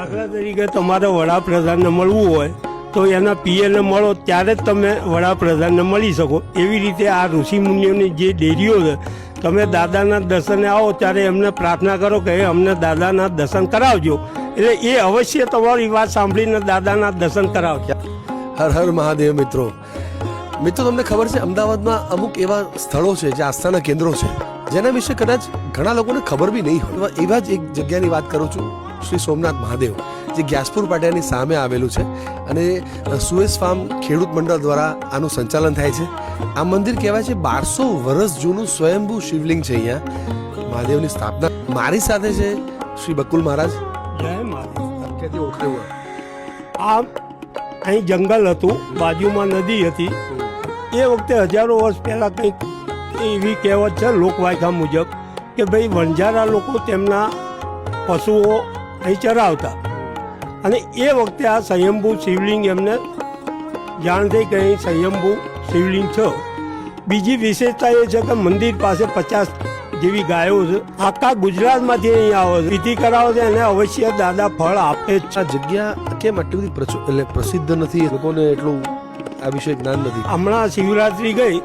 દાખલા તરીકે તમારે વડાપ્રધાનને મળવું હોય તો એના પીએને મળો ત્યારે જ તમે વડાપ્રધાનને મળી શકો. એવી રીતે આ ઋષિમુનિઓની જે ડેરીઓ છે, તમે દાદાના દર્શને આવો ત્યારે એમને પ્રાર્થના કરો કે અમને દાદાના દર્શન કરાવજો, એટલે એ અવશ્ય તમારી વાત સાંભળીને દાદાના દર્શન કરાવજો. હર હર મહાદેવ. મિત્રો તમને ખબર છે, અમદાવાદમાં અમુક એવા સ્થળો છે જે આસ્થાના કેન્દ્રો છે જેના વિશે કદાચ ઘણા લોકોને ખબર બી નહીં હોય. એવા જ એક જગ્યાની વાત કરું છું, શ્રી સોમનાથ મહાદેવ, જે ગ્યાસપુર પાટિયાની સામે આવેલું છે અને સુએસ ફાર્મ ખેડૂત મંડળ દ્વારા આનું સંચાલન થાય છે. આ મંદિર કહેવાય છે 1200 વર્ષ જૂનું સ્વયંભૂ શિવલિંગ છે. અહીંયા મહાદેવની સ્થાપના. મારી સાથે છે શ્રી બકુલ મહારાજ. જય મહાદેવ. ક્યાંથી ઓળખાયું? આ અહીં જંગલ હતું, બાજુમાં નદી હતી. એ વખતે હજારો વર્ષ પહેલાં કંઈક એવી કહેવત છે લોકવાયકા મુજબ કે ભાઈ વણઝારા લોકો તેમના પશુઓ અહીં ચરાવતા, અને એ વખતે આ સ્વયંભૂ શિવલિંગ એમને જાણ થઈ કે અહીં સ્વયંભૂ શિવલિંગ છે. બીજી વિશેષતા એ છે કે મંદિર પાસે 50 જેવી ગાયો છે. આખા ગુજરાતમાંથી અહીં આવે છે, વિધિ કરાવે છે, અને અવશ્ય દાદા ફળ આપે જ છે. આ જગ્યા કેમ આટલી બધી પ્રસિદ્ધ નથી? લોકોને એટલું આ વિશે જ્ઞાન નથી. હમણાં શિવરાત્રી ગઈ,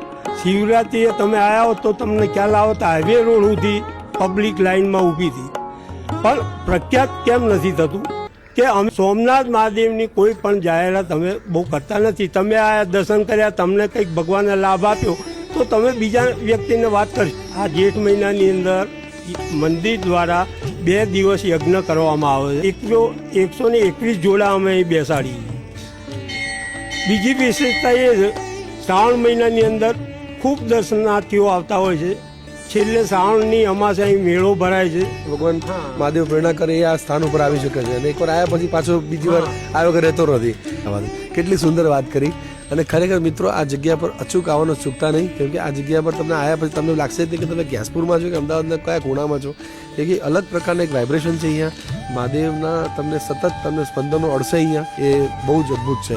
શિવરાત્રીએ તમે આવ્યા હો તો તમને ખ્યાલ આવે તો હાઈવે રોડ સુધી પબ્લિક લાઇનમાં ઊભી હતી. પણ પ્રખ્યાત કેમ નથી થતું કે અમે સોમનાથ મહાદેવની કોઈ પણ જાહેરાત અમે બહુ કરતા નથી. તમે આ દર્શન કર્યા, તમને કંઈક ભગવાનને લાભ આપ્યો તો તમે બીજા વ્યક્તિને વાત કરી. આ જેઠ મહિનાની અંદર મંદિર દ્વારા 2 દિવસ યજ્ઞ કરવામાં આવે છે. 121 જોડા અમે અહીં બેસાડીએ. બીજી વિશેષતા એ છે, શ્રાવણ મહિનાની અંદર ખૂબ દર્શનાર્થીઓ આવતા હોય છે. છેલ્લે શ્રાવણની અમાસે અહીં મેળો ભરાય છે. ભગવાન મહાદેવ પ્રેરણા કરે એ આ સ્થાન ઉપર આવી શકે છે, અને એકવાર આવ્યા પછી પાછો બીજી વાર આવ્યો કે રહેતો નથી. કેટલી સુંદર વાત કરી. અને ખરેખર મિત્રો, આ જગ્યા પર અચૂક આવવાનો ચૂકતા નહીં, કેમ કે આ જગ્યા પર તમને આવ્યા પછી તમને લાગશે જ નહીં કે તમે ગ્યાસપુરમાં છો કે અમદાવાદના કયા ખૂણામાં છો. કે અલગ પ્રકારના એક વાઇબ્રેશન છે અહીંયા મહાદેવના. તમને સતત સ્પંદનો અડશે અહીંયા, એ બહુ જ અદ્ભુત છે.